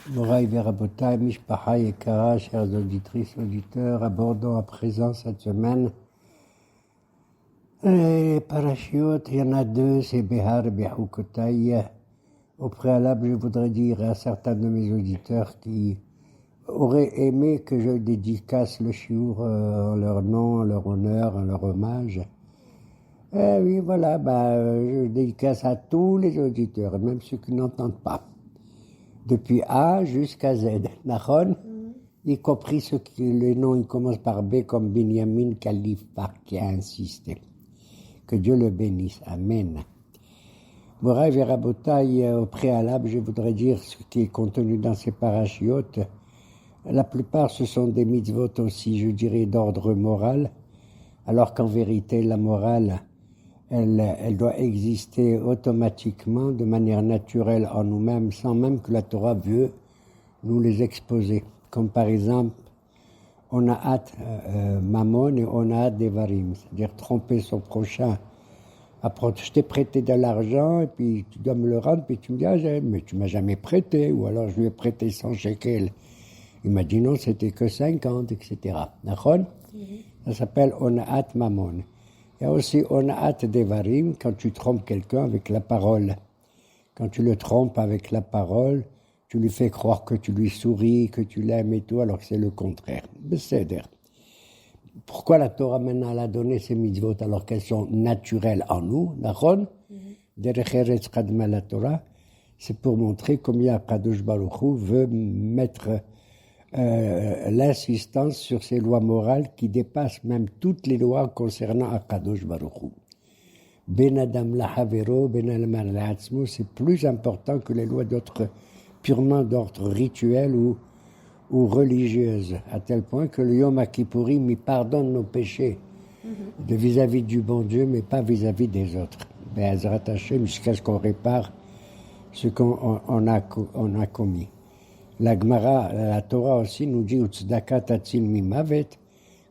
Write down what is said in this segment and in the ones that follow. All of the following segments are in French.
Moraï Verabotai, Mishpaha Yekara, chers auditrices, auditeurs, abordons à présent cette semaine les parachutes. Il y en a deux, c'est Behar et Behukotai. Au préalable, je voudrais dire à certains de mes auditeurs qui auraient aimé que je dédicace le chiour en leur nom, en leur honneur, en leur hommage. Oui, voilà, je dédicace à tous les auditeurs, même ceux qui n'entendent pas. Depuis A jusqu'à Z, Nahon, y compris ceux qui, les noms, ils commencent par B, comme Binyamin Khalifa, qui a insisté. Que Dieu le bénisse. Amen. Moraï Verabotai, au préalable, je voudrais dire ce qui est contenu dans ces parachiotes. La plupart, ce sont des mitzvot aussi, je dirais, d'ordre moral, alors qu'en vérité, la morale, elle doit exister automatiquement, de manière naturelle en nous-mêmes, sans même que la Torah veut nous les exposer. Comme par exemple, on a hâte mammon et on a hâte devarim, c'est-à-dire tromper son prochain. Après, je t'ai prêté de l'argent et puis tu dois me le rendre, puis tu me dis, mais tu m'as jamais prêté, ou alors je lui ai prêté 100 shekels. Il m'a dit non, c'était que 50, etc. D'accord ? Ça s'appelle onaat mammon. Il y a aussi onaat devarim, quand tu trompes quelqu'un avec la parole. Quand tu le trompes avec la parole, tu lui fais croire que tu lui souris, que tu l'aimes et tout, alors que c'est le contraire. Besséder. Pourquoi la Torah maintenant a donné ces mitzvot alors qu'elles sont naturelles en nous, Nachon? Derech Eretz Chadma la Torah, c'est pour montrer combien Kadosh Baruch Hu veut mettre l'insistance sur ces lois morales qui dépassent même toutes les lois concernant Akadosh Baruch Hu. Ben Adam Lahavero, Ben Alman La'atzmo, c'est plus important que les lois purement d'ordre rituel ou religieuse, à tel point que le Yom Kippourim il pardonne nos péchés de vis-à-vis du bon Dieu, mais pas vis-à-vis des autres. Be'ezrat Hashem, jusqu'à ce qu'on répare ce qu'on a commis. La Gemara, la Torah aussi nous dit Tzedaka tatzil mimavet.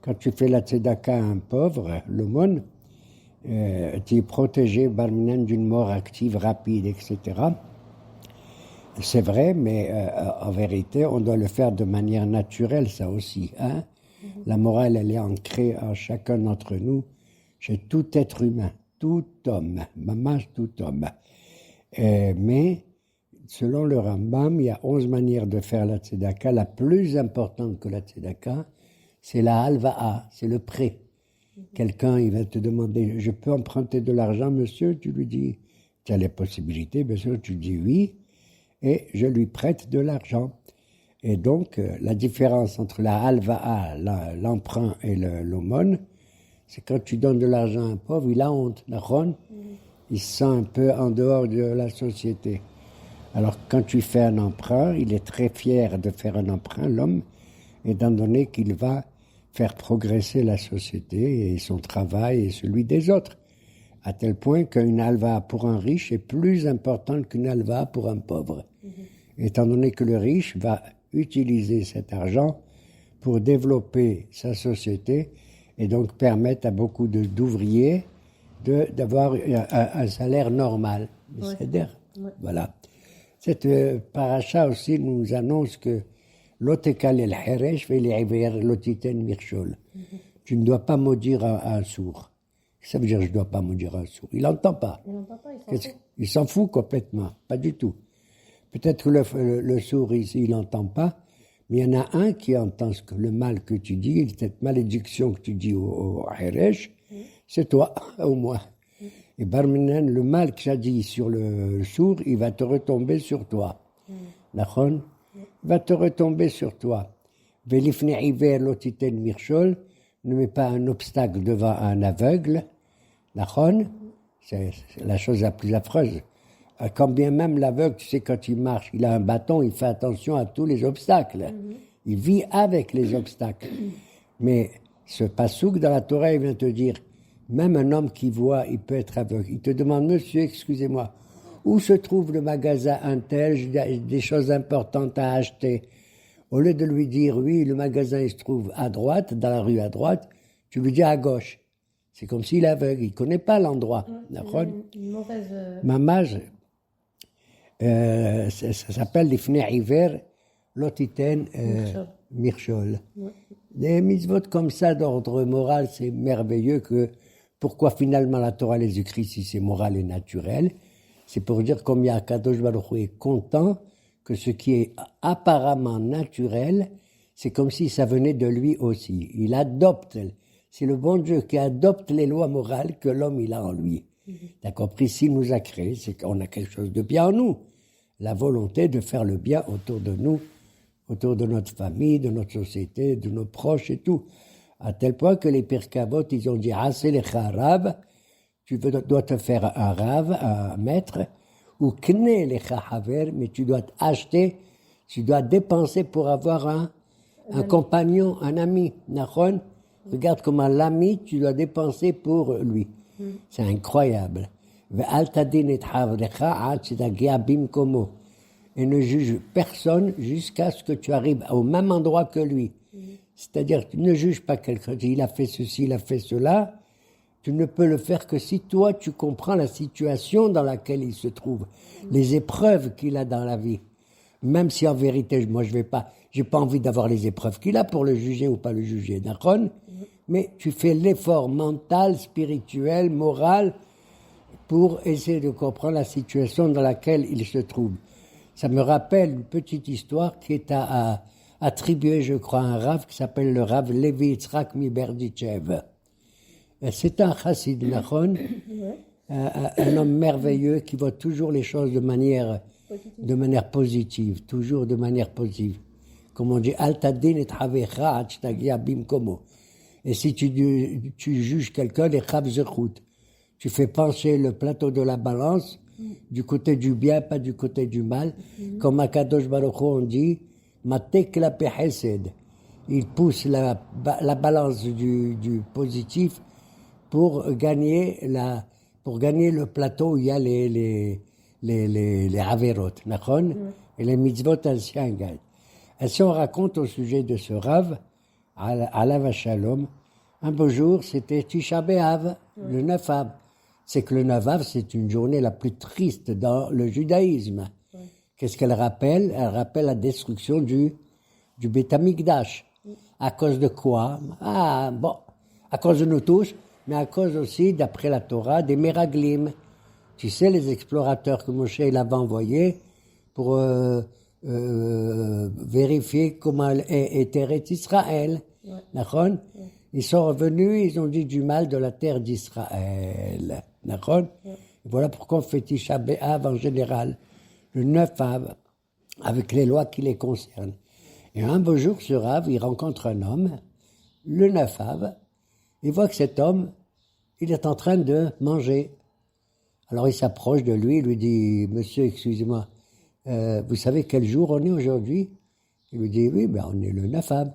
Quand tu fais la tzedaka à un pauvre, l'aumône, tu es protégé barminan d'une mort active, rapide, etc. C'est vrai, mais en vérité, on doit le faire de manière naturelle, ça aussi. Hein? La morale, elle est ancrée en chacun d'entre nous, chez tout être humain, tout homme, mamash tout homme. Mais selon le Rambam, il y a 11 manières de faire la tzedaka. La plus importante que la tzedaka, c'est la halva'a, c'est le prêt. Quelqu'un, il va te demander, je peux emprunter de l'argent, monsieur? Tu lui dis, tu as les possibilités, bien sûr, tu dis oui, et je lui prête de l'argent. Et donc, la différence entre la halva'a, l'emprunt et l'aumône, c'est quand tu donnes de l'argent à un pauvre, il a honte, il se sent un peu en dehors de la société. Alors, quand tu fais un emprunt, il est très fier de faire un emprunt, l'homme, étant donné qu'il va faire progresser la société et son travail et celui des autres, à tel point qu'une halva pour un riche est plus importante qu'une halva pour un pauvre, étant donné que le riche va utiliser cet argent pour développer sa société et donc permettre à beaucoup d'ouvriers d'avoir un salaire normal. C'est-à-dire, voilà. Cette paracha aussi nous annonce que l'otekal el heresh ve l'iver lotiten mirchol. Tu ne dois pas maudire un sourd. Ça veut dire je ne dois pas maudire un sourd. Il n'entend pas. Il s'en fout complètement. Pas du tout. Peut-être que le sourd ici, il n'entend pas, mais il y en a un qui entend le mal que tu dis, cette malédiction que tu dis au heresh, c'est toi, au moins. Et Barminan, le mal que tu as dit sur le sourd, il va te retomber sur toi. Nachon? Il va te retomber sur toi. Velifne iver lotiten mirchol, ne mets pas un obstacle devant un aveugle. Nachon? C'est la chose la plus affreuse. Quand bien même l'aveugle, tu sais, quand il marche, il a un bâton, il fait attention à tous les obstacles. Il vit avec les obstacles. Mais ce passouk dans la Torah, il vient te dire, même un homme qui voit, il peut être aveugle. Il te demande, monsieur, excusez-moi, où se trouve le magasin Intel, j'ai des choses importantes à acheter. Au lieu de lui dire, oui, le magasin il se trouve à droite, dans la rue à droite, tu lui dis à gauche. C'est comme s'il est aveugle, il ne connaît pas l'endroit. Une mauvaise... Mamage, ça s'appelle l'ifne hiver, Lotiten Mirchol. Des mitzvot comme ça d'ordre moral, c'est merveilleux que pourquoi finalement la Torah les écrit si c'est moral et naturel. C'est pour dire combien Kadosh Baruch Hu est content que ce qui est apparemment naturel, c'est comme si ça venait de lui aussi. Il adopte, c'est le bon Dieu qui adopte les lois morales que l'homme il a en lui. T'as compris, s'il nous a créés, c'est qu'on a quelque chose de bien en nous. La volonté de faire le bien autour de nous, autour de notre famille, de notre société, de nos proches et tout. À tel point que les Pirkei Avot, ils ont dit, Aselecha Rav, tu dois te faire un Rav, un maître, ou Kne Lecha Haver, mais tu dois acheter, tu dois dépenser pour avoir un compagnon, un ami. Nachon, regarde comment l'ami, tu dois dépenser pour lui. C'est incroyable. Et ne juge personne jusqu'à ce que tu arrives au même endroit que lui. C'est-à-dire, tu ne juges pas quelqu'un, il a fait ceci, il a fait cela. Tu ne peux le faire que si toi, tu comprends la situation dans laquelle il se trouve, les épreuves qu'il a dans la vie. Même si en vérité, moi, j'ai pas envie d'avoir les épreuves qu'il a pour le juger ou pas le juger, d'accord? Mais tu fais l'effort mental, spirituel, moral, pour essayer de comprendre la situation dans laquelle il se trouve. Ça me rappelle une petite histoire qui est attribuée, je crois, à un Rav qui s'appelle le Rav Levi Yitzhak Miberdichev. C'est un chassid, nachon, un homme merveilleux qui voit toujours les choses de manière positive, toujours de manière positive. Comme on dit, Al tadin et havecha ad shtagia bimkomo. Et si tu juges quelqu'un, les chav zechut. Tu fais pencher le plateau de la balance du côté du bien, pas du côté du mal. Comme à Kadosh Baruch Hu, on dit, matek la pehesed. Il pousse la balance du positif pour gagner le plateau où il y a les averot, et les mitzvot anciens gagnent. Et si on raconte au sujet de ce Rav, Alav Shalom, un beau jour, c'était Tisha B'Av, le 9 Av. C'est que le 9 Av, c'est une journée la plus triste dans le judaïsme. Qu'est-ce qu'elle rappelle? Elle rappelle la destruction du Beth Amikdash. À cause de quoi? À cause de nous tous, mais à cause aussi, d'après la Torah, des Meraglim. Tu sais, les explorateurs que Moshe avait envoyés pour vérifier comment était Eretz Israël. Ouais. Ils sont revenus, ils ont dit du mal de la terre d'Israël. Voilà pourquoi on fait Tisha B'Av en général, le 9 Av, avec les lois qui les concernent. Et un beau jour, ce Rav, il rencontre un homme, le 9 Av, il voit que cet homme, il est en train de manger. Alors il s'approche de lui, il lui dit, monsieur, excusez-moi, vous savez quel jour on est aujourd'hui? Il lui dit, oui, on est le 9 Av.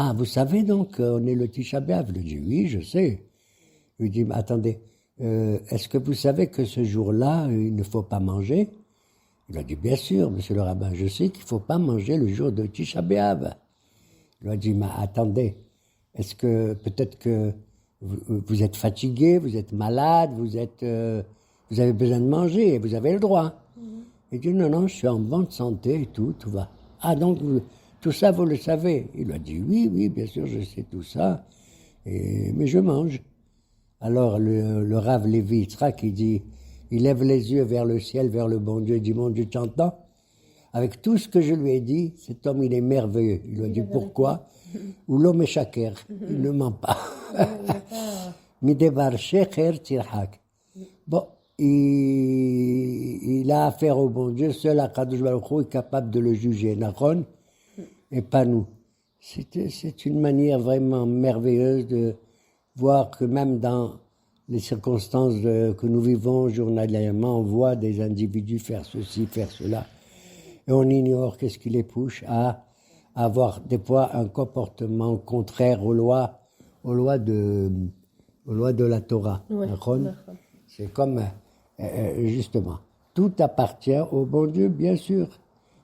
Ah, vous savez donc, on est le Tisha B'Av? Il lui dit, oui, je sais. Il lui dit, mais attendez, est-ce que vous savez que ce jour-là, il ne faut pas manger? Il a dit, bien sûr, monsieur le rabbin, je sais qu'il ne faut pas manger le jour de Tisha B'Av. Il lui a dit, mais attendez, est-ce que peut-être que vous êtes fatigué, vous êtes malade, vous avez besoin de manger et vous avez le droit. Il dit, non, je suis en bonne santé et tout va. Ah, donc, tout ça, vous le savez? Il a dit, oui, bien sûr, je sais tout ça, mais je mange. Alors, le Rav Levi Yitzhak, il lève les yeux vers le ciel, vers le bon Dieu, il dit, mon Dieu, tu entends? Avec tout ce que je lui ai dit, cet homme, il est merveilleux. Il lui a dit, pourquoi? Ou l'homme est shaker, il ne ment pas. Midevar sheker tirhak. Bon, il a affaire au bon Dieu, seul Akadosh Baruch Hu est capable de le juger, Nachon, et pas nous. C'est une manière vraiment merveilleuse de voir que même dans les circonstances que nous vivons journalièrement, on voit des individus faire ceci, faire cela, et on ignore qu'est-ce qui les pousse à avoir des fois un comportement contraire aux lois de la Torah. Ouais, c'est comme, justement, tout appartient au bon Dieu, bien sûr.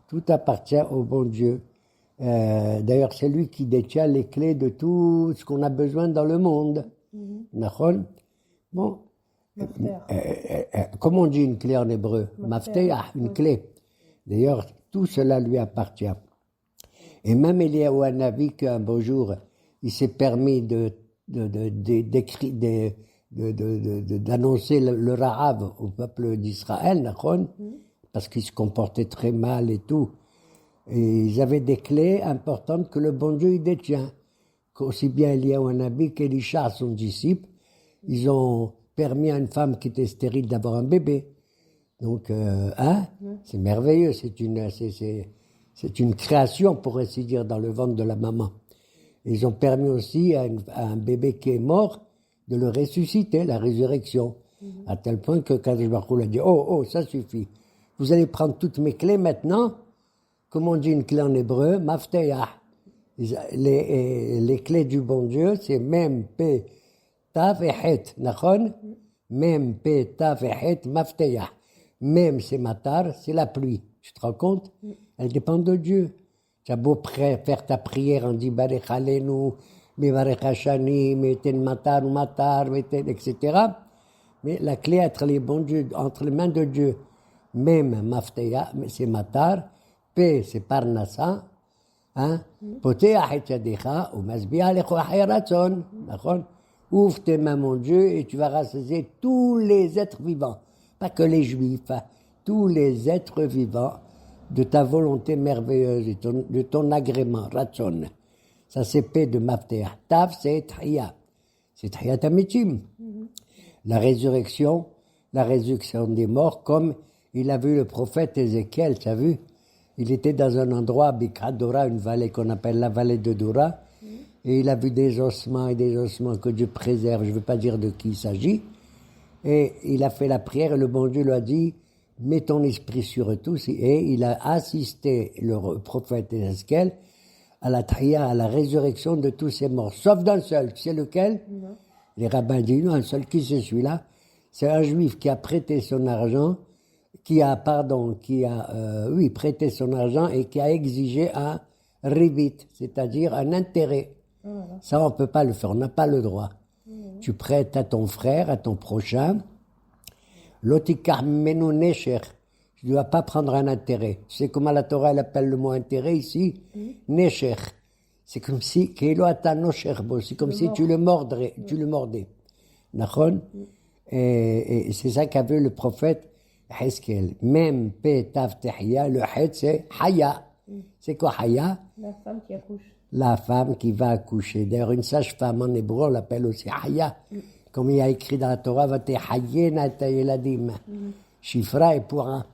Tout appartient au bon Dieu. D'ailleurs, c'est lui qui détient les clés de tout ce qu'on a besoin dans le monde. Bon. Comment on dit une clé en hébreu? Mafteah, une clé. D'ailleurs, tout cela lui appartient. Et même Eliyahu Hanavi, qu'un beau jour, il s'est permis d'annoncer le Rahav au peuple d'Israël, Nachon, parce qu'il se comportait très mal et tout. Et ils avaient des clés importantes que le bon Dieu il détient. Aussi bien Eliyahu Hanavi qu'Elisha, son disciple, ils ont permis à une femme qui était stérile d'avoir un bébé. Donc, c'est merveilleux, c'est une création, pour ainsi dire, dans le ventre de la maman. Ils ont permis aussi à un bébé qui est mort de le ressusciter, la résurrection. À tel point que Kadosh Baruch Hu a dit, oh, ça suffit. Vous allez prendre toutes mes clés maintenant. Comme on dit une clé en hébreu, mafteah. Les clés du bon Dieu, c'est Mem, Pe, Tav et Het. Nachon? Mem, Pe, Tav et Het, mafteah. Mem, c'est matar, c'est la pluie. Tu te rends compte? Elle dépend de Dieu. Tu as beau faire ta prière, on dit Barech Aleinu, Mevarech Hashani, Meten matar, etc. Mais la clé entre les bons dieux, entre les mains de Dieu, Mem, mafteah, c'est matar, P, c'est parnassa, Poteach et yadecha, ou masbiach lecho achai ratzon. Ouvre tes mains, mon Dieu, et tu vas rassasier tous les êtres vivants. Pas que les juifs, tous les êtres vivants de ta volonté merveilleuse, de ton agrément, ratzon. Ça c'est P de mafteach. Tav, c'est Tchia. C'est Tchia Tamitim. La résurrection des morts, comme il a vu le prophète Ézéchiel, tu as vu? Il était dans un endroit, Bikrat Dora, une vallée qu'on appelle la vallée de Dora, et il a vu des ossements que Dieu préserve, je ne veux pas dire de qui il s'agit, et il a fait la prière, et le bon Dieu lui a dit, mets ton esprit sur tous, et il a assisté, le prophète Ézéchiel, à la tria, à la résurrection de tous ces morts, sauf d'un seul, tu sais lequel? Non. Les rabbins disent, non, un seul, qui c'est celui-là? C'est un juif qui a prêté son argent, qui a prêté son argent et qui a exigé un rivit, c'est-à-dire un intérêt. Voilà. Ça, on ne peut pas le faire, on n'a pas le droit. Tu prêtes à ton frère, à ton prochain, l'otikar menu nesher, tu ne dois pas prendre un intérêt. Tu sais comment la Torah elle appelle le mot intérêt ici? Nesher. C'est comme si, c'est comme si tu le mordais. Nachon? Et c'est ça qu'a vu le prophète Hezkel. Même Pe Tav Tehya, le Het c'est Haya. C'est quoi Haya? La femme qui accouche. La femme qui va accoucher. D'ailleurs, une sage-femme en hébreu, on l'appelle aussi Haya. Comme il y a écrit dans la Torah, va te Hayena ta yeladim. Shifra et Pourra.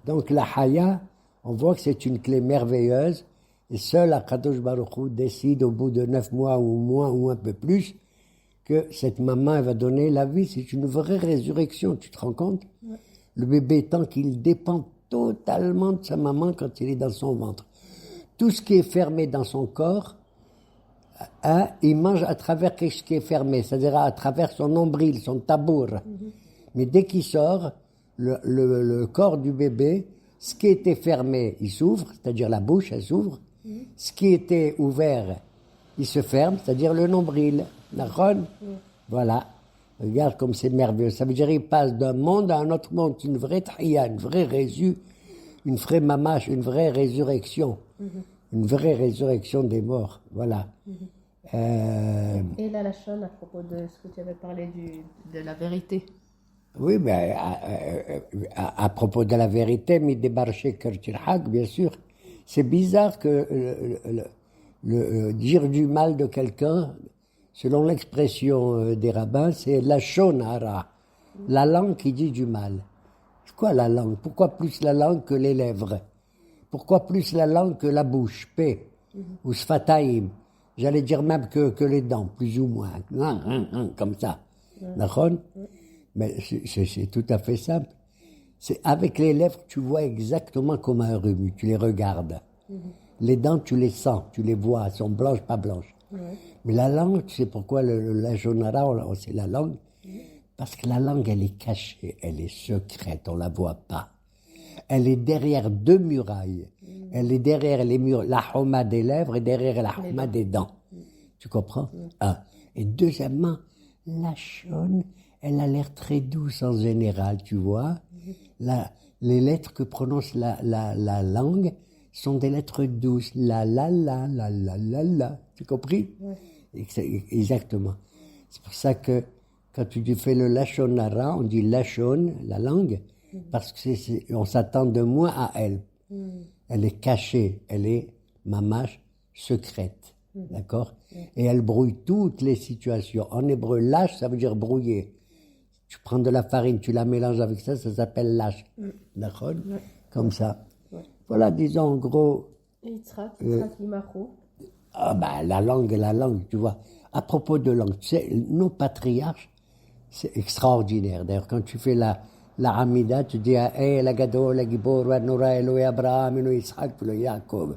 Donc la Haya, on voit que c'est une clé merveilleuse. Et seul Akadosh Baruch Hu décide au bout de 9 mois ou moins ou un peu plus que cette maman elle va donner la vie. C'est une vraie résurrection, tu te rends compte? Le bébé, tant qu'il dépend totalement de sa maman quand il est dans son ventre. Tout ce qui est fermé dans son corps, il mange à travers ce qui est fermé, c'est-à-dire à travers son nombril, son tabour. Mais dès qu'il sort, le corps du bébé, ce qui était fermé, il s'ouvre, c'est-à-dire la bouche, elle s'ouvre. Ce qui était ouvert, il se ferme, c'est-à-dire le nombril. Voilà. Regarde comme c'est merveilleux. Ça veut dire qu'il passe d'un monde à un autre monde. Une vraie tria, une vraie une vraie mamache, une vraie résurrection. Une vraie résurrection des morts. Voilà. Et la lachon à propos de ce que tu avais parlé de la vérité. Oui, mais à propos de la vérité, bien sûr. C'est bizarre que dire du mal de quelqu'un, selon l'expression des rabbins, c'est la shonara, la langue qui dit du mal. C'est quoi la langue? Pourquoi plus la langue que les lèvres? Pourquoi plus la langue que la bouche? P ou sfataim. J'allais dire même que les dents, plus ou moins. Comme ça. D'accord? Mais c'est tout à fait simple. C'est avec les lèvres, tu vois exactement comme un rhume. Tu les regardes. Les dents, tu les sens, tu les vois. Elles sont blanches, pas blanches. Mais la langue, tu sais pourquoi la jonara, c'est la langue? Parce que la langue, elle est cachée, elle est secrète, on la voit pas. Elle est derrière 2 murailles. Elle est derrière les murs, la homa des lèvres et derrière la homa des dents. Tu comprends? Et deuxièmement, la shon, elle a l'air très douce en général, tu vois. Les lettres que prononce la langue, sont des lettres douces. La, la, la, la, la, la, la. Tu compris? Exactement. C'est pour ça que quand tu fais le lachon hara, on dit lachon, la langue, parce que on s'attend de moins à elle. Elle est cachée, elle est mamache, secrète. D'accord? Et elle brouille toutes les situations. En hébreu, lâche, ça veut dire brouiller. Tu prends de la farine, tu la mélanges avec ça, ça s'appelle lâche. D'accord? Comme ça. Voilà, disons en gros. Et Yitzhak Imacho. Ah ben, la langue, tu vois. À propos de langue, tu sais, nos patriarches, c'est extraordinaire. D'ailleurs, quand tu fais la Hamida, tu dis la Gadol, la Gibor, la Nora, Eloé, Abraham, Eloé, Yitzhak, Eloé, Yaakov.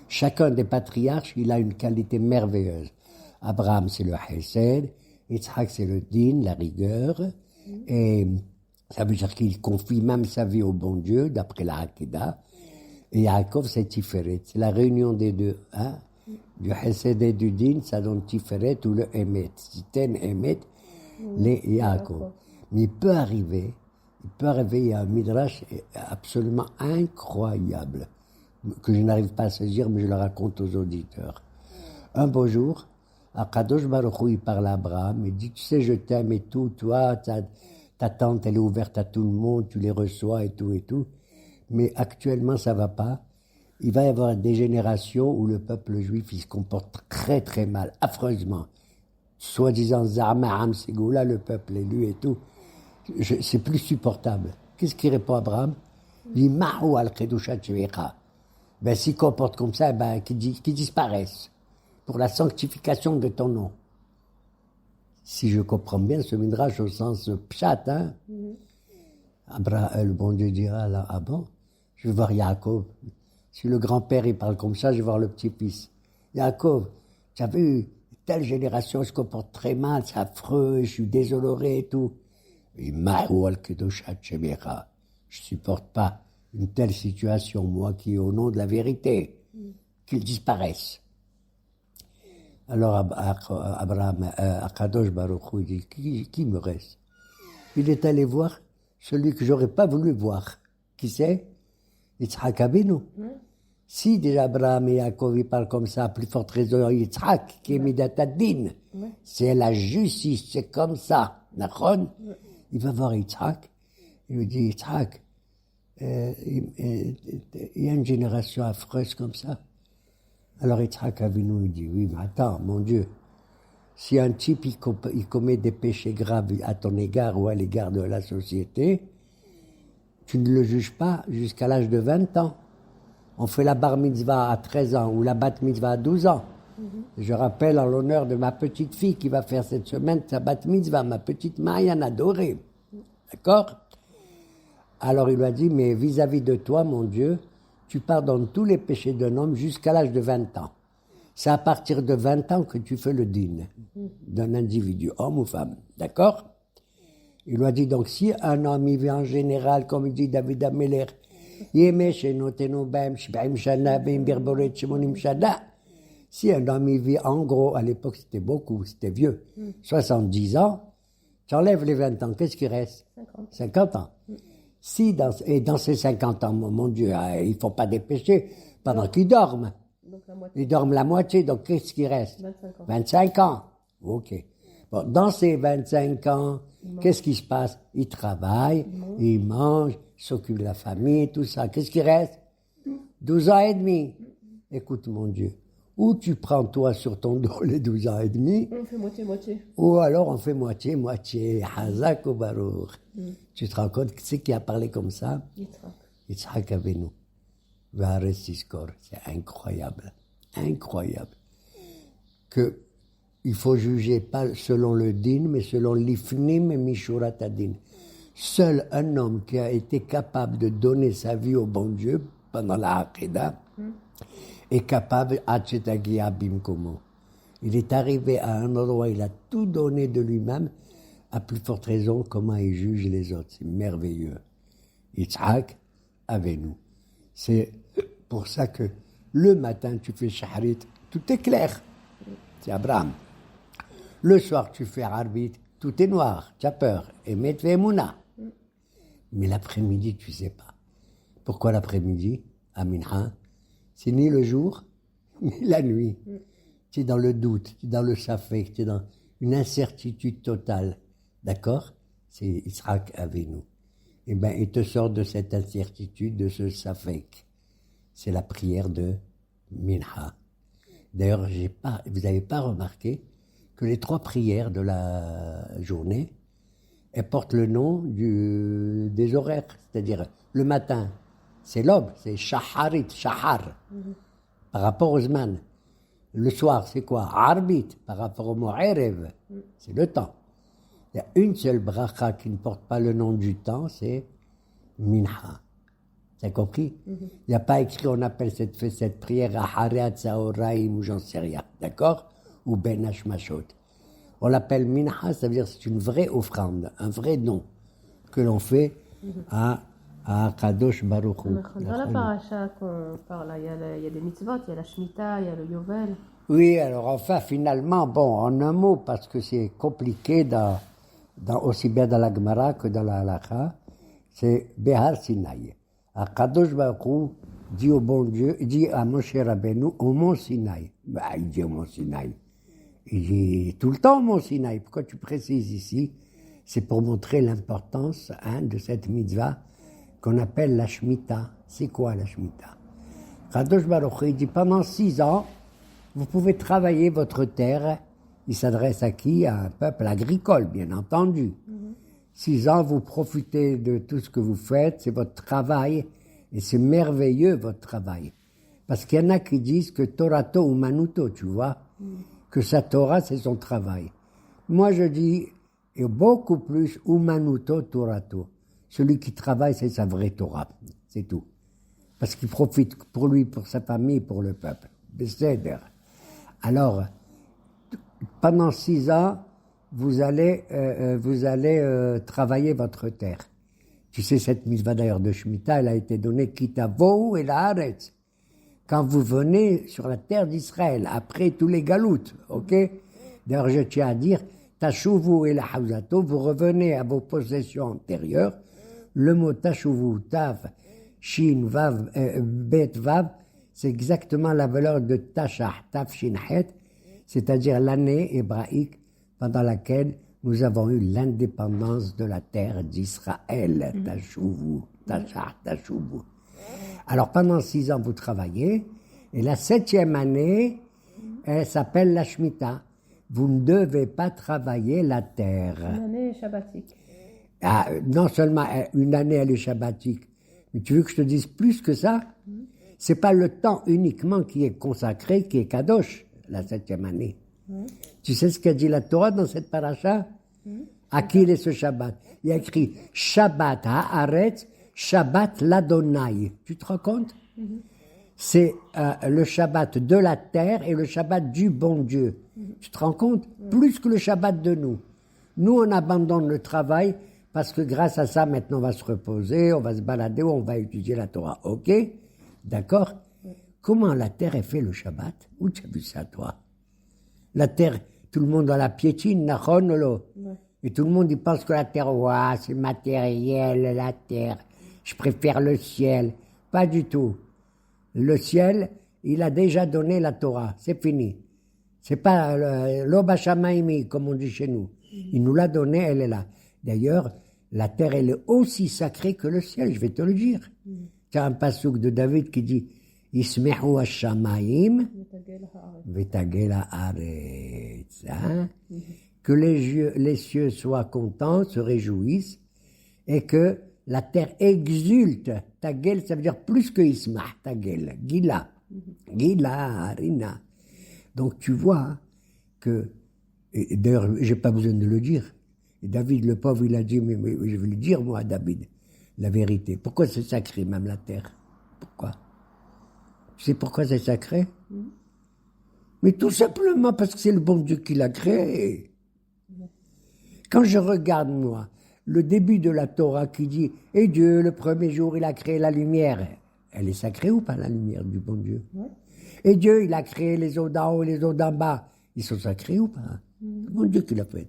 Chacun des patriarches, il a une qualité merveilleuse. Abraham, c'est le Hesed. Yitzhak, c'est le Din, la rigueur. Et ça veut dire qu'il confie même sa vie au bon Dieu, d'après la Hakeda. Et Yaakov, c'est Tiferet. C'est la réunion des deux. Hein? Du Hesed et du Din, ça donne Tiferet ou le Emet. Si t'en Emet, les Yaakov. Mais il peut arriver, il y a un midrash absolument incroyable, que je n'arrive pas à saisir, mais je le raconte aux auditeurs. Un beau jour, Akadosh Baruch Hu, il parle à Abraham, il dit, tu sais, je t'aime et tout, toi, ta tente, elle est ouverte à tout le monde, tu les reçois et tout, mais actuellement, ça va pas. Il va y avoir des générations où le peuple juif, il se comporte très très mal, affreusement. Soi-disant, Za'ma'am Ségoula, le peuple élu et tout. C'est plus supportable. Qu'est-ce qu'il répond à Abraham? Il dit, Ma'ou al-Kedusha Tchevecha. Ben, s'il comporte comme ça, ben, qu'il disparaisse. Pour la sanctification de ton nom. Si je comprends bien ce midrash au sens pshat, hein. Le bon Dieu dira, là, ah bon? Je vais voir Yaakov. Si le grand-père, il parle comme ça, je vais voir le petit-fils. Yaakov, tu as vu, telle génération se comporte très mal, c'est affreux, je suis désolé et tout. Je supporte pas une telle situation, moi qui, au nom de la vérité, qu'il disparaisse. Alors Abraham, Akadosh Baruch Hu, il dit, qui me reste? Il est allé voir celui que j'aurais pas voulu voir. Qui c'est? Yitzhak Avinu. Si déjà Abraham et Yaakov ils parlent comme ça, à plus forte raison Yitzhak, qui est Midat Adin. C'est la justice, c'est comme ça. Nachon? Il va voir Yitzhak, il lui dit, Yitzhak, il y a une génération affreuse comme ça. Alors Yitzhak Avinu, il dit, oui, mais attends, mon Dieu, si un type, il commet des péchés graves à ton égard ou à l'égard de la société, tu ne le juges pas jusqu'à l'âge de 20 ans. On fait la bar mitzvah à 13 ans ou la bat mitzvah à 12 ans. Je rappelle en l'honneur de ma petite fille qui va faire cette semaine sa bat mitzvah, ma petite Marianne adorée. D'accord? Alors il lui a dit, mais vis-à-vis de toi, mon Dieu, tu pardonnes tous les péchés d'un homme jusqu'à l'âge de 20 ans. C'est à partir de 20 ans que tu fais le din d'un individu, homme ou femme. D'accord? Il lui a dit, donc si un homme il vit en général, comme il dit David Ameler, si un homme il vit en gros, à l'époque c'était beaucoup, c'était vieux, 70 ans, tu enlèves les 20 ans, qu'est-ce qui reste? 50 ans. Si dans ces 50 ans, mon Dieu, ils ne font pas des péchés pendant qu'ils dorment. Ils dorment la moitié, donc qu'est-ce qui reste? 25 ans. Ok. Bon, dans ces 25 ans, qu'est-ce qui se passe? Ils travaillent, ils mangent, ils s'occupent de la famille, tout ça. Qu'est-ce qui reste? 12 ans et demi. Écoute, mon Dieu, ou tu prends toi sur ton dos les 12 ans et demi. On fait moitié-moitié. Ou alors on fait moitié-moitié. Hazak ou Baruch. Tu te rends compte qui qui a parlé comme ça? Yitzhak Avinu. C'est incroyable. Incroyable. Que il faut juger pas selon le din, mais selon l'ifnim et mishurat adin. Seul un homme qui a été capable de donner sa vie au bon Dieu pendant la Hakeda est capable à bimkomo. Il est arrivé à un endroit, il a tout donné de lui-même, à plus forte raison, comment il juge les autres. C'est merveilleux. Yitzhak Avinu. C'est pour ça que le matin, tu fais Shaharit, tout est clair. C'est Abraham. Le soir, tu fais Arbit, tout est noir, tu as peur. Et Metve Emouna. Mais l'après-midi, tu ne sais pas. Pourquoi l'après-midi? À Minha, C'est ni le jour, ni la nuit. Tu es dans le doute, tu es dans le safek, tu es dans une incertitude totale. D'accord? Il sera avec nous. Eh bien, il te sort de cette incertitude, de ce safek. C'est la prière de Minha. D'ailleurs, vous n'avez pas remarqué que les 3 prières de la journée, elles portent le nom des horaires. C'est-à-dire, le matin, c'est l'aube, c'est shaharit, shahar, par rapport au zman. Le soir, c'est quoi? Arbit, par rapport au mot erev, c'est le temps. Il y a une seule bracha qui ne porte pas le nom du temps, c'est Minha. T'as compris? Il n'y a pas écrit, on appelle cette prière Ahareat Saoraim ou j'en sais rien, d'accord? Ou Ben Hashmashot. On l'appelle Minha, ça veut dire c'est une vraie offrande, un vrai don que l'on fait à Kadosh Baruch Hu. Dans la paracha qu'on parle, il y a des mitzvot, il y a la Shemitah, il y a le Yovel. Oui, alors enfin, finalement, bon, en un mot, parce que c'est compliqué aussi bien dans la Gemara que dans la Halakha, c'est Behar Sinaï. Kadosh Baruch Hu dit au bon Dieu, il dit à Moshe Rabbeinu, au mont Sinaï. Il dit au mont Sinaï. Il dit tout le temps au mont Sinaï. Pourquoi tu précises ici? C'est pour montrer l'importance de cette mitzvah qu'on appelle la Shemitah. C'est quoi la Shemitah? Kadosh Baruch Hu, il dit pendant 6 ans, vous pouvez travailler votre terre. Il s'adresse à qui? À un peuple agricole, bien entendu. 6 ans, vous profitez de tout ce que vous faites, c'est votre travail, et c'est merveilleux votre travail. Parce qu'il y en a qui disent que Torato ou Manuto, tu vois, que sa Torah, c'est son travail. Moi, je dis, et beaucoup plus, Umanuto Torato. Celui qui travaille, c'est sa vraie Torah, c'est tout. Parce qu'il profite pour lui, pour sa famille, pour le peuple. Besséder. Alors, pendant 6 ans, vous allez travailler votre terre. Tu sais, cette mitzvah d'ailleurs de Shemitah, elle a été donnée Kitavo et la Haaretz. Quand vous venez sur la terre d'Israël, après tous les galoutes, ok? D'ailleurs, je tiens à dire, Tashuvu et la Hauzato, vous revenez à vos possessions antérieures. Le mot Tashuvu, Tav, Shin, Vav, Bet, Vav, c'est exactement la valeur de Tashah, Tav, Shin, Het, c'est-à-dire l'année hébraïque pendant laquelle nous avons eu l'indépendance de la terre d'Israël. Tashuvu, Tashah, Tashuvu. Alors pendant 6 ans, vous travaillez, et la 7e année, elle s'appelle la Shemitah. Vous ne devez pas travailler la terre. Une année shabbatique. Ah, non seulement une année, elle est shabbatique, mais tu veux que je te dise plus que ça? C'est pas le temps uniquement qui est consacré, qui est kadosh, la 7e année. Tu sais ce qu'a dit la Torah dans cette paracha? À qui il est ce Shabbat? Il y a écrit Shabbat ha'aretz, Shabbat l'Adonai. Tu te rends compte? C'est le Shabbat de la terre et le Shabbat du bon Dieu. Tu te rends compte? Plus que le Shabbat de nous. Nous, on abandonne le travail parce que grâce à ça, maintenant, on va se reposer, on va se balader, on va étudier la Torah. Ok? D'accord? Comment la terre est fait le Shabbat? Où tu as vu ça, toi? La terre, tout le monde a la piétine, nachonolo. Et tout le monde, il pense que la terre, ouah, c'est matériel, la terre. Je préfère le ciel. Pas du tout. Le ciel, il a déjà donné la Torah. C'est fini. C'est pas l'obashamaimi, comme on dit chez nous. Il nous l'a donné, elle est là. D'ailleurs, la terre, elle est aussi sacrée que le ciel, je vais te le dire. Tu as un passouk de David qui dit Ismehu hashamayim vetagel haaretz. Que les cieux soient contents, se réjouissent, et que la terre exulte. Tagel, ça veut dire plus que Ismah, Tagel. Gila. Gila, Harina. Donc tu vois que, et d'ailleurs, j'ai pas besoin de le dire. Et David, le pauvre, il a dit, mais je vais le dire, moi, à David, la vérité. Pourquoi c'est sacré, même la terre? Pourquoi? Tu sais pourquoi c'est sacré? Mais tout simplement parce que c'est le bon Dieu qui l'a créé. Quand je regarde, moi, le début de la Torah qui dit « Et Dieu, le premier jour, il a créé la lumière », elle est sacrée ou pas, la lumière du bon Dieu? Et Dieu, il a créé les eaux d'en haut et les eaux d'en bas. Ils sont sacrés ou pas? Le bon Dieu qui l'a fait.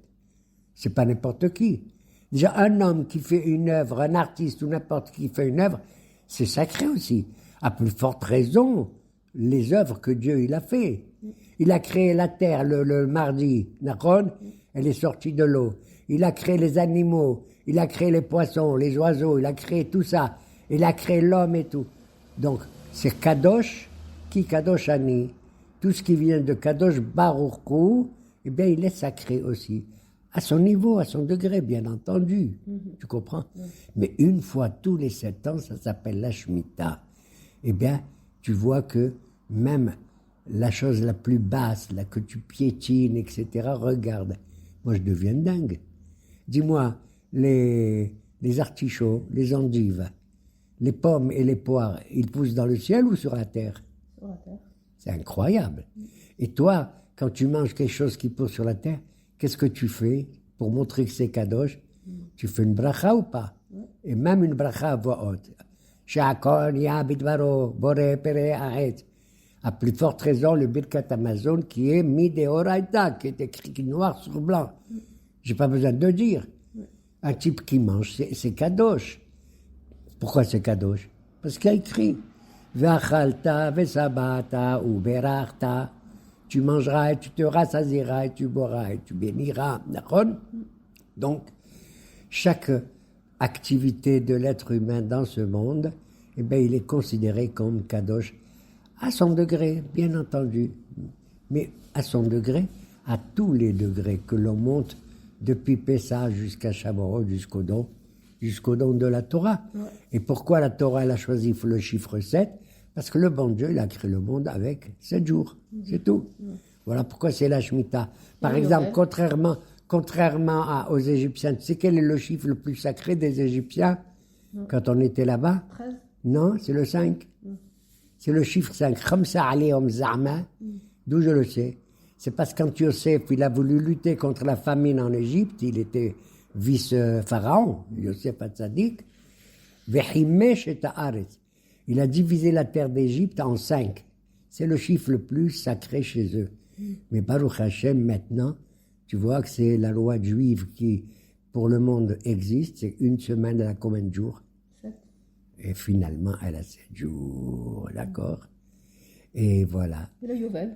C'est pas n'importe qui. Déjà, un homme qui fait une œuvre, un artiste ou n'importe qui fait une œuvre, c'est sacré aussi. À plus forte raison, les œuvres que Dieu il a fait. Il a créé la terre le mardi, d'accord? Elle est sortie de l'eau. Il a créé les animaux, il a créé les poissons, les oiseaux, il a créé tout ça. Il a créé l'homme et tout. Donc, c'est Kadosh, qui Kadosh Ani. Tout ce qui vient de Kadosh Baruch Hu, eh bien, il est sacré aussi. À son niveau, à son degré, bien entendu. Tu comprends? Mais une fois tous les 7 ans, ça s'appelle la Shemitah. Eh bien, tu vois que même la chose la plus basse, là, que tu piétines, etc., regarde. Moi, je deviens dingue. Dis-moi, les artichauts, les endives, les pommes et les poires, ils poussent dans le ciel ou sur la terre? Sur la terre. C'est incroyable. Et toi, quand tu manges quelque chose qui pousse sur la terre, qu'est-ce que tu fais pour montrer que c'est kadosh? Tu fais une bracha ou pas? Et même une bracha à voix haute. Sha'akon ya bidvaro, boré pere aret. À plus forte raison, le Birkat Amazon qui est Mideoraita, qui est écrit noir sur blanc. J'ai pas besoin de le dire. Un type qui mange, c'est kadosh. Pourquoi c'est kadosh? Parce qu'il y a écrit V'achalta v'sabata ou berachta. Tu mangeras et tu te rassasieras et tu boiras et tu béniras. Donc, chaque activité de l'être humain dans ce monde, eh bien, il est considéré comme kadosh à son degré, bien entendu. Mais à son degré, à tous les degrés que l'on monte depuis Pessah jusqu'à Shavuot, jusqu'au don de la Torah. Ouais. Et pourquoi la Torah elle a choisi le chiffre 7? Parce que le bon Dieu, il a créé le monde avec 7 jours. C'est tout. Voilà pourquoi c'est la Shemitah. Par exemple, contrairement aux Égyptiens, tu sais quel est le chiffre le plus sacré des Égyptiens quand on était là-bas? 13. Non, c'est le 5. C'est le chiffre 5. Khamsa alayhum za'ma. D'où je le sais? C'est parce que quand Yosef, il a voulu lutter contre la famine en Égypte, il était vice-pharaon, Yosef Hatzadik, Vehimesh et Haaretz. Il a divisé la terre d'Égypte en 5. C'est le chiffre le plus sacré chez eux. Mais Baruch Hashem, maintenant, tu vois que c'est la loi juive qui, pour le monde, existe. C'est une semaine, elle a combien de jours? 7. Et finalement, elle a 7 jours, d'accord? Et voilà. Et le Yovel?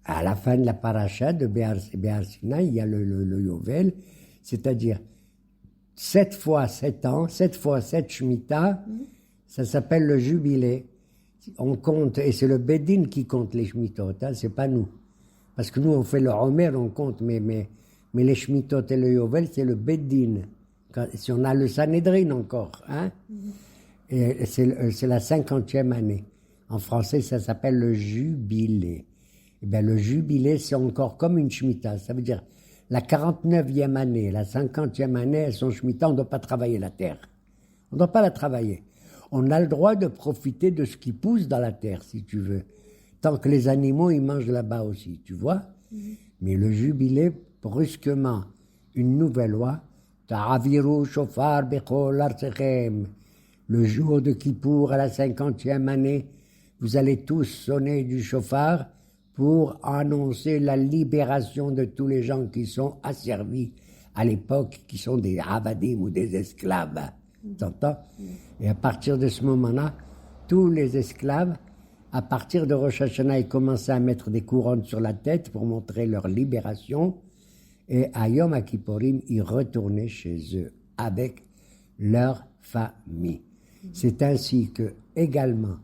À la fin de la paracha de Béar Sinaï, il y a le Yovel, c'est-à-dire 7 fois 7 ans, 7 fois 7 Shemitah, ça s'appelle le jubilé. On compte, et c'est le Bédine qui compte les Shemitot, hein, c'est pas nous. Parce que nous, on fait le Homer, on compte, mais les Shemitot et le Yovel, c'est le Bédine. Si on a le Sanhedrin encore, hein, et c'est la 50e année. En français, ça s'appelle le jubilé. Eh bien, le jubilé, c'est encore comme une Shemitah. Ça veut dire, la 49e année, la 50e année, elles sont Shemitah, on ne doit pas travailler la terre. On ne doit pas la travailler. On a le droit de profiter de ce qui pousse dans la terre, si tu veux. Tant que les animaux, ils mangent là-bas aussi, tu vois. Mais le jubilé, brusquement, une nouvelle loi, Ta'aviru shofar bechol artsechem. Le jour de Kippour, à la 50e année, vous allez tous sonner du chauffard pour annoncer la libération de tous les gens qui sont asservis à l'époque, qui sont des avadim ou des esclaves. T'entends? Et à partir de ce moment-là, tous les esclaves, à partir de Rosh Hashanah, ils commençaient à mettre des couronnes sur la tête pour montrer leur libération. Et à Yom Kippourim, ils retournaient chez eux avec leur famille. C'est ainsi que, également,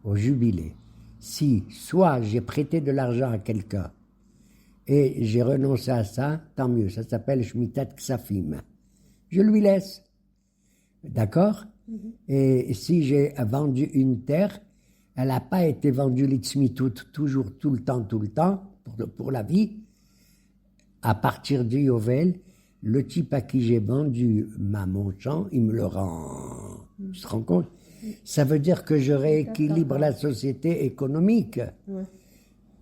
au jubilé, si soit j'ai prêté de l'argent à quelqu'un et j'ai renoncé à ça, tant mieux, ça s'appelle Shmitat Ksafim. Je lui laisse. D'accord? Et si j'ai vendu une terre, elle n'a pas été vendue l'itzmitout toujours, tout le temps, pour la vie. À partir du Yovel, le type à qui j'ai vendu mon champ, il me le rend. Tu te rends compte? Ça veut dire que je rééquilibre la société économique. Ouais.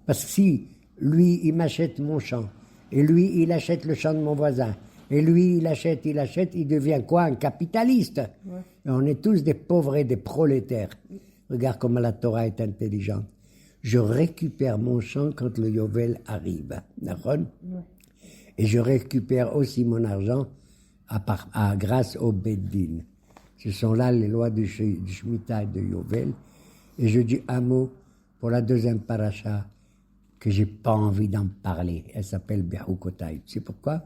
Parce que si lui, il m'achète mon champ, et lui, il achète le champ de mon voisin, et lui, il achète, il devient quoi? Un capitaliste. Ouais. Et on est tous des pauvres et des prolétaires. Regarde comment la Torah est intelligente. Je récupère mon champ quand le Yovel arrive. D'accord? Ouais. Et je récupère aussi mon argent grâce au Beddin. Ce sont là les lois du Shemitah et de Yovel. Et je dis un mot pour la deuxième paracha que j'ai pas envie d'en parler. Elle s'appelle Bechukotai. Tu sais pourquoi?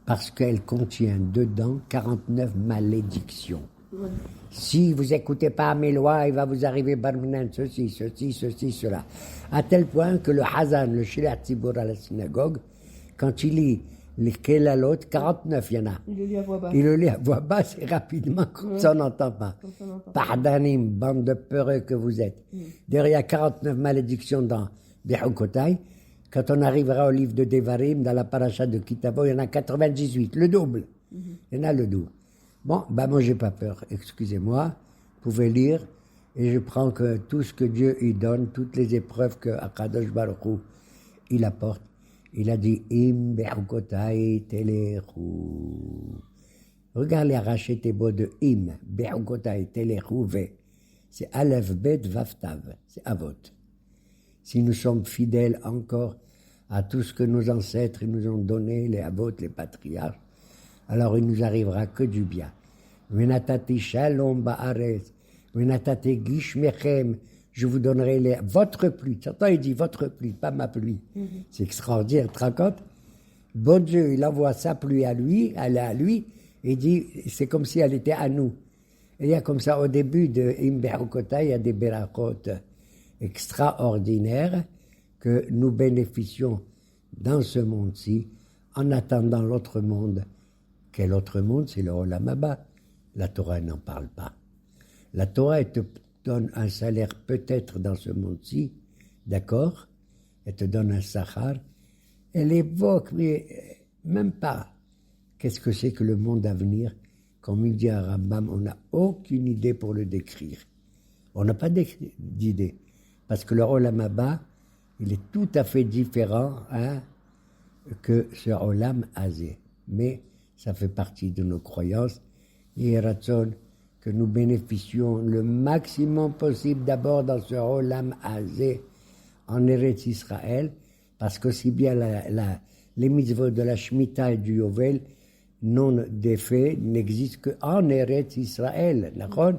Parce qu'elle contient dedans 49 malédictions. Ouais. Si vous écoutez pas mes lois, il va vous arriver barminen, ceci, cela. À tel point que le Hazan, le Shliach Tzibur à la synagogue, quand il lit les Kelalot, 49 il y en a. Il le lit à voix basse. Il le lit à voix basse et rapidement, comme ça on n'entend pas. Comme ça, on n'entend pas. Pahdanim, bande de peureux que vous êtes. D'ailleurs, il y a 49 malédictions dans Bechukotai. Quand on arrivera au livre de Devarim, dans la paracha de Kitavo, il y en a 98, le double. Il y en a le double. Bon, moi j'ai pas peur, excusez-moi, vous pouvez lire, et je prends que tout ce que Dieu y donne, toutes les épreuves que Akadosh Baruch Hu, il apporte. Il a dit, Im Bechukotai Telechu. Regarde les arrachés beaux de Im, Bechukotai Telechu Ve. C'est Aleph Bet Vaftav, c'est Avot. Si nous sommes fidèles encore à tout ce que nos ancêtres nous ont donné, les Avot, les patriarches, alors il nous arrivera que du bien. Venatati shalom ba'aretz, venatati gishmechem, je vous donnerai votre pluie. Certains il dit votre pluie, pas ma pluie. C'est extraordinaire, tu te rends compte? Bon Dieu, il envoie sa pluie à lui, elle est à lui, et il dit, c'est comme si elle était à nous. Et il y a comme ça, au début de Im Bechukotai, il y a des berachot extraordinaires que nous bénéficions dans ce monde-ci, en attendant l'autre monde. Quel autre monde? C'est le Olam Haba. La Torah n'en parle pas. La Torah, elle te donne un salaire peut-être dans ce monde-ci, d'accord? Elle te donne un sahar. Elle évoque, mais même pas. Qu'est-ce que c'est que le monde à venir? Comme il dit à Rambam, on n'a aucune idée pour le décrire. On n'a pas d'idée. Parce que le Olam Haba, il est tout à fait différent que ce Olam Hazé. Mais ça fait partie de nos croyances. Et Ratzon, que nous bénéficions le maximum possible d'abord dans ce Olam Hazé, en Eretz Israël, parce qu'aussi bien les mitzvot de la Shemitah et du Yovel, non défaits, n'existent qu'en Eretz Israël, d'accord?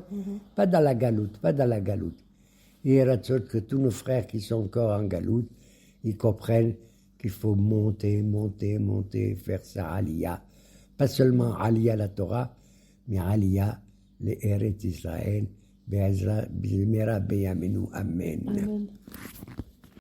Pas dans la galoute, pas dans la galoute. Et Ratzon, que tous nos frères qui sont encore en galoute, ils comprennent qu'il faut monter, faire ça aliyah. Pas seulement aliyah la Torah, mais aliyah les Eretz Israël, Be'ezra, B'zimera, Beyamenu, Amen. Amen.